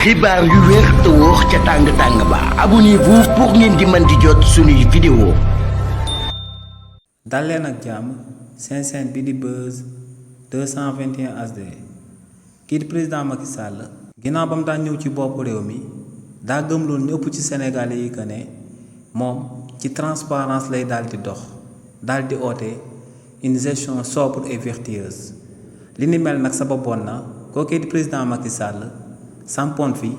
xibaar yu wér te wóor ca tàng ba abonnez-vous pour ngeen di mën di jot suñuy vidéo. dal leen ak jàmm seen chaîne bi di Buzz 221 HD kii di président Macky Sall ginnaaw ba mu daan ñëw ci bopp réew mi daa gëmloon ñu ëpp ci Sénégalais yi que ne moom ci transparence lay daal di dox daal di oote une gestion sobre et vertueuse li ni mel nag sababoon na kookee di président Macky Sall sampoon fi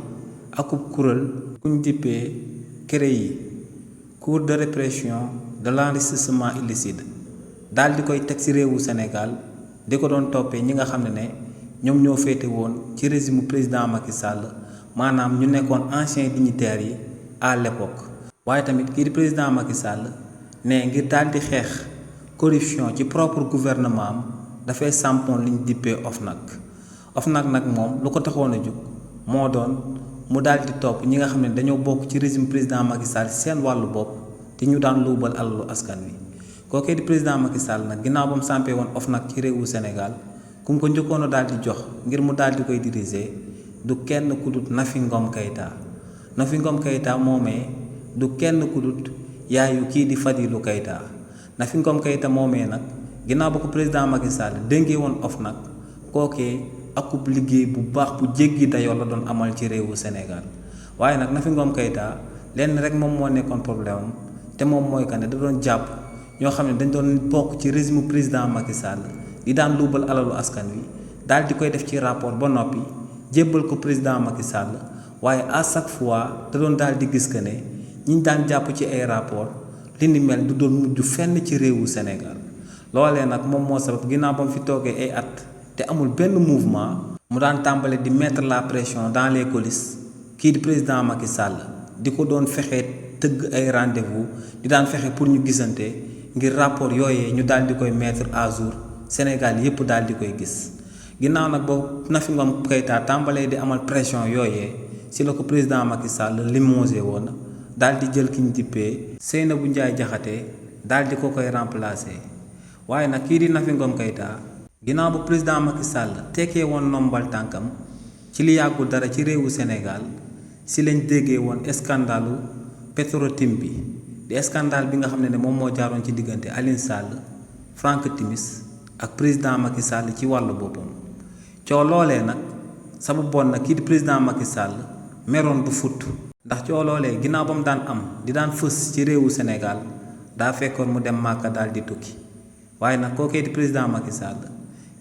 akub kuréel kuñ dippee CREI cour de répression de l'enrichissement illicite daal di koy teg ci réewu Sénégal di ko doon toppee ñi nga xam ne ñoom ñoo féete woon ci régime président Macky Sall maanaam ñu nekkoon anciens dignitaires yi à l'époque. waaye tamit kii di président Macky Sall ne ngir daal di xeex corruption ci propre gouvernement am dafay sampoon li ñu dippee OFNAC nag moom lu ko taxoon a jóg moo doon mu daal di topp ñi nga xam ne dañoo bokk ci régime président Macky Sall seen wàllu bopp te ñu daan luubal alalu askan wi kookee di président Macky Sall nag ginnaaw ba mu sampee woon OFNAC ci réewu Sénégal ku mu ko njëkkoon a daal di jox ngir mu daal di koy diriger du kenn ku dut Nafi Ngom Keïta moomee du kenn ku dut yaayu kii di Fadilou Keïta Nafi Ngom Keïta moomee nag ginnaaw ba ko président Macky Sall dénkee woon OFNAC kookee akub liggéey bu baax bu jéggi dayoo la doon amal ci réewu Sénégal waaye nag Nafi Ngom Keïta lenn rek moom moo nekkoon problème am te moom mooy que ne da doon jàpp ñoo xam ne dañ doon bokk ci régime président Macky Sall di daan luubal alalu askan wi daal di koy def ci rapport ba noppi jébbal ko président Macky Sall waaye à chaque fois da doon daal di gis que ne ñi daan jàpp ci ay rapport li ni mel du doon mujj fenn ci réewu Sénégal loolee nag moom moo sabab ginnaaw ba mu fi toogee ay at te amul benn mouvement mu daan tàmbale di mettre la pression dans les coulisses kii di président Macky Sall di ko doon fexe tëgg ay rendez-vous di daan fexe pour ñu gisante ngir rapport yooyee ñu daal di koy mettre à jour Sénégal yépp daal di koy gis ginnaaw nag boobu Nafi Ngom Keïta tàmbalee di amal pression yooyee si la ko président Macky Sall limogé woon daal di jël ki ñu dippee Seynabou Ndiaye Diakhaté daal di ko koy remplacer waaye nag kii di Nafi Ngom Keïta ginnaaw bu président Macky Sall tekkee woon nombal tànkam ci li yàggul dara ci réewu Sénégal si lañ déggee woon scandalu Petro-Tim bi di scandale bi nga xam ne moom moo jaaroon ci diggante Aliou Sall Franck Timis ak président Macky Sall ci wàllu boppam coow loolee nag sababoon na kii di président Macky Sall meroon bu futt ndax coow loolee ginnaaw ba mu daan am di daan fës ci réewu Sénégal daa fekkoon mu dem Màkka daal di tukki waaye nag kookee di président Macky Sall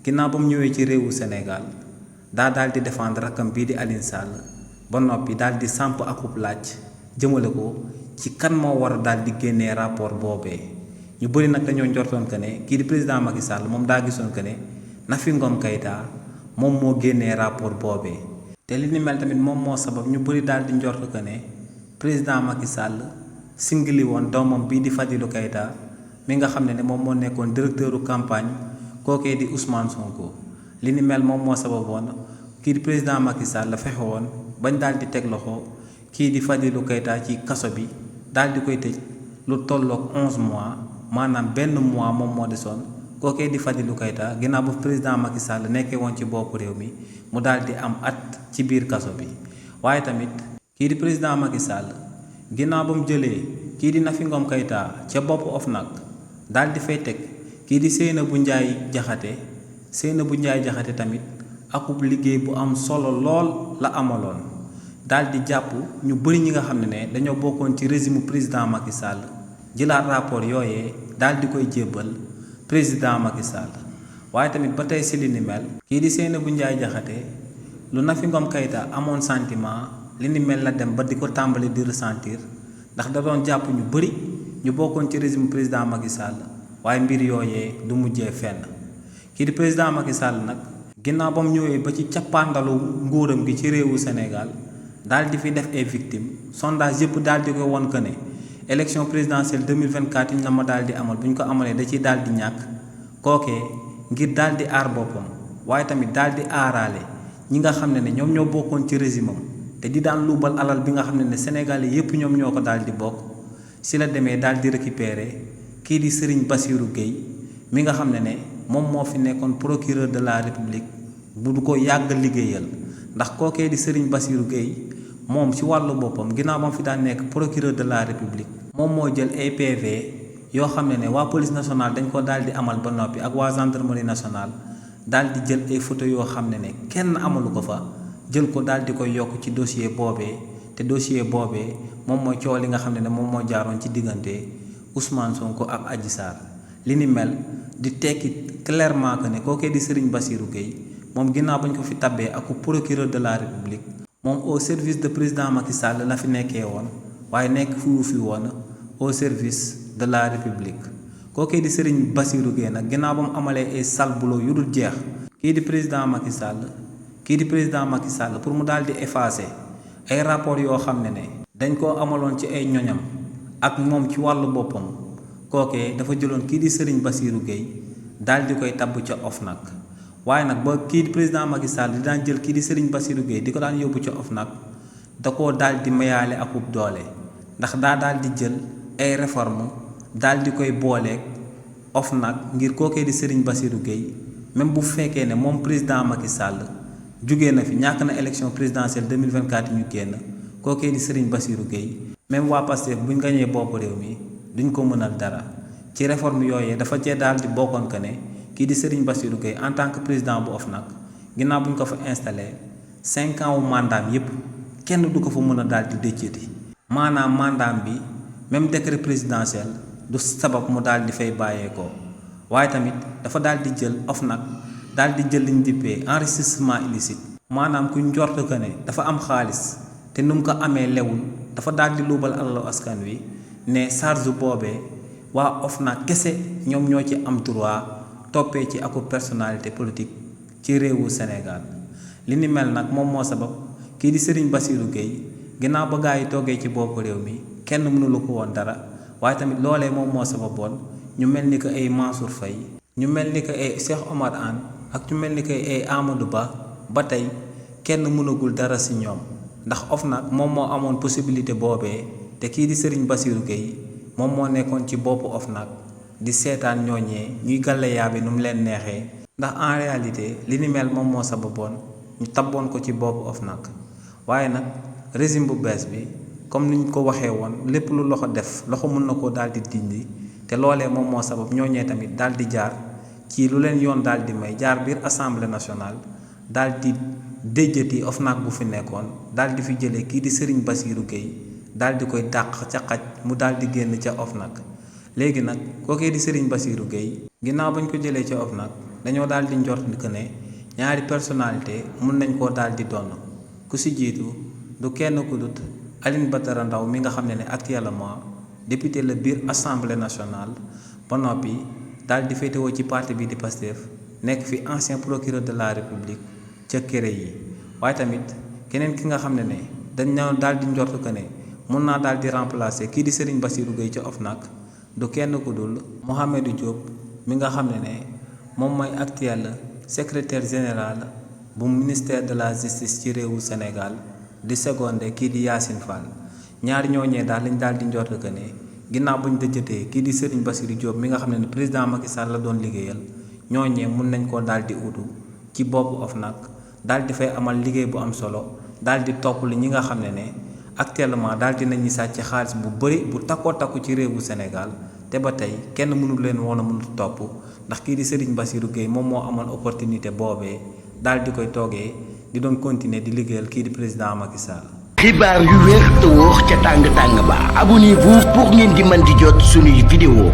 ginnaaw ba mu ñëwee ci réewu Sénégal daa daal di défendre rakkam bii di Aliou Sall ba noppi daal di samp akub laaj jëmale ko ci kan moo war a daal di génnee rapport boobee ñu bëri nag dañoo njortoon que ne kii di président Macky Sall moom daa gisoon que ne Nafi Ngom Keïta moom moo génnee rapport boobee te li ni mel tamit moom moo sabab ñu bëri daal di njort que ne président Macky Sall singili woon doomam bii di Fadilou Keïta mi nga xam ne moom moo nekkoon directeuru campagne kookee di Ousmane Sonko li ni mel moom moo sababoon kii di président Macky Sall la fexe woon bañ daal di teg loxo kii di Fadilou Keïta ci kaso bi daal di koy tëj lu tolloog 11 mois maanaam benn mois moom moo desoon kookee di Fadilou Keïta ginnaaw bu président Macky Sall nekkee woon ci bopp réew mi mu daal di am at ci biir kaso bi waaye tamit kii di président Macky Sall ginnaaw ba mu jëlee kii di Nafi Ngom Keïta ca bopp OFNAC daal di fay teg kii di Seynabou Ndiaye Diakhaté tamit akub liggéey bu am solo lool la amaloon daal di jàpp ñu bëri ñi nga xam ne dañoo bokkoon ci régime président Macky Sall jëlaat rapport yooyee daal di koy jébbal président Macky Sall waaye tamit ba tey si li ni mel kii di Seynabou Ndiaye Diakhaté lu Nafi Ngom Keïta amoon sentiment li ni mel la dem ba di ko tàmbali di ressentir ndax da doon jàpp ñu bëri ñu bokkoon ci régime président Macky Sall waaye mbir yooyee du mujjee fenn kii di président Macky Sall nag ginnaaw ba mu ñëwee ba ci cappaandalu nguuram gi ci réewu Sénégal daal di fi def ay victimes sondage yëpp daal di ko won que ne élection présidentielle 2024 yi ñu la ma daal di amal bu ñu ko amalee da ciy daal di ñàkk kookee ngir daal di aar boppam waaye tamit daal di aaraale ñi nga xam ne ñoom ñoo bokkoon ci régime am te di daan luubal alal bi nga xam ne Sénégalais yëpp ñoom ñoo ko daal di bokk si la demee daal di récupérer kii di Serigne Bassirou Gueye mi nga xam ne moom moo fi nekkoon procureur de la République bu du ko yàgg liggéeyal ndax kookee di Serigne Bassirou Gueye moom ci wàllu boppam ginnaaw ba mu fi daan nekk procureur de la république moom moo jël ay PV yoo xam ne waa police nationale dañ ko daal di amal ba noppi ak waa gendarmerie nationale daal di jël ay photo yoo xam ne kenn amalu ko fa jël ko daal di koy yokk ci dossier boobee te dossier boobee moom mooy coow li nga xam ne moom moo jaaroon ci diggante Ousmane Sonko ak Adji Sarr li ni mel di tekki clairement que ne kookee di Serigne Bassirou Gueye moom ginnaaw bañ ko fi tabbee ak procureur de la république moom au service de président Macky Sall la fi nekkee woon waaye nekk fi woon au service de la république kookee di Serigne Bassirou Gueye nag ginnaaw ba mu amalee ay sale boulot yu dul jeex kii di président Macky Sall pour mu daal di effacer ay rapport yoo xam ne dañ koo amaloon ci ay ñoñam ak moom ci wàllu boppam kookee dafa jëloon kii di Serigne Bassirou Gueye daal di koy tabb ca OFNAC waaye nag ba kii di président Macky Sall di daan jël kii di Serigne Bassirou Gueye di ko daan yóbbu ca OFNAC da koo daal di mayaale akub doole ndax daa daal di jël ay réforme daal di koy booleeg OFNAC ngir kookee di Serigne Bassirou Gueye même bu fekkee ne moom président Macky Sall jugee na fi ñàkk na élection présidentielle 2024 ñu génn kookee di Serigne Bassirou Gueye même waa Pastef buñ gañee bopp réew mi duñ ko mënal dara ci réforme yooyee dafa cee daal di bokkoon que ne kii di Serigne Bassirou Gueye en tant que président bu OFNAC ginnaaw buñ ko fa installé 5 ans wu mandaam yépp kenn du ko fa mën a daal di déjjati maanaam mandaam bi même décret présidentiel du sabab mu daal di fay bàyyeekoo waaye tamit dafa daal di jël OFNAC daal di jël liñ dippee enrichissement illicite maanaam ku njort que ne dafa am xaalis te nu mu ko amee lewul dafa daal di luubal alalu askan wi ne charge boobee waa OFNAC kese ñoom ñoo ci am droit toppee ci aku personnalité politique ci réewu Sénégal li ni mel nag moom moo sabab kii di Serigne Bassirou Gueye ginnaaw ba gaa yi toogee ci bopp réew mi kenn mënulu ko woon dara waaye tamit loolee moom moo sababoon ñu mel ni que ay Mansour Faye ñu mel ni que ay Cheikh Omar Anne ak ñu mel ni que ay Amadou ba tey kenn mënagul dara ci ñoom ndax OFNAC moom moo amoon possibilité boobee te kii di Serigne Bassirou Gueye moom moo nekkoon ci boppu OFNAC di seetaan ñooñee ñuy gàlle yaabe nu mu leen neexee ndax en réalité li ni mel moom moo sababoon ñu tabboon ko ci boppu OFNAC waaye nag régime bu bees bi comme niñ ko waxee woon lépp lu loxo def loxo mën na koo daal di dindi te loolee moom moo sabab ñooñee tamit daal di jaar ci lu leen yoon daal di may jaar biir assemblée nationale daal di déjjati OFNAC bu fi nekkoon daal di fi jëlee kii di Serigne Bassirou Gueye daal di koy dàq ca xaj mu daal di génn ca OFNAC léegi nag kookee di Serigne Bassirou Gueye ginnaaw bañ ko jëlee ca OFNAC dañoo daal di njort que ne ñaari personnalité mun nañ koo daal di donn ku si jiitu du kenn ku dut Aline Badara Ndao mi nga xam ne actuellement député la biir assemblée nationale ba noppi daal di féetewoo ci parti bi di Pastef nekk fi ancien procureur de la république ca kéré yi waaye tamit keneen ki nga xam ne dañ ñëw daal di njort que ne mun naa daal di remplacer kii di Serigne Bassirou Gueye ca OFNAC du kenn ku dul Mouhamadou Diop mi nga xam ne moom mooy actuel secrétaire général bu ministère de la justice ci réewu Sénégal di secondé kii di Yacine Fall ñaari ñooñee daal lañ daal di njort que ne ginnaaw buñ dëjëtee kii di Serigne Bassirou Diop mi nga xam ne président Macky Sall la doon liggéeyal ñooñee mun nañ koo daal di utu ci boppu OFNAC daal di fay amal liggéey bu am solo daal di topp li ñi nga xam ne actuellement daal di nañu sàcc xaalis bu bëri bu takkoo takku ci réewu Sénégal te ba tey kenn mënul leen woon a mënut topp ndax kii di Serigne Bassirou Gueye moom moo amoon opportunité boobee daal di koy toogee di doon continuer di liggéeyal kii di président Macky Sall. xibaar yu wér te wóor ca tàng tàng ba abonnez-vous pour ngeen di mën di jot suñuy vidéo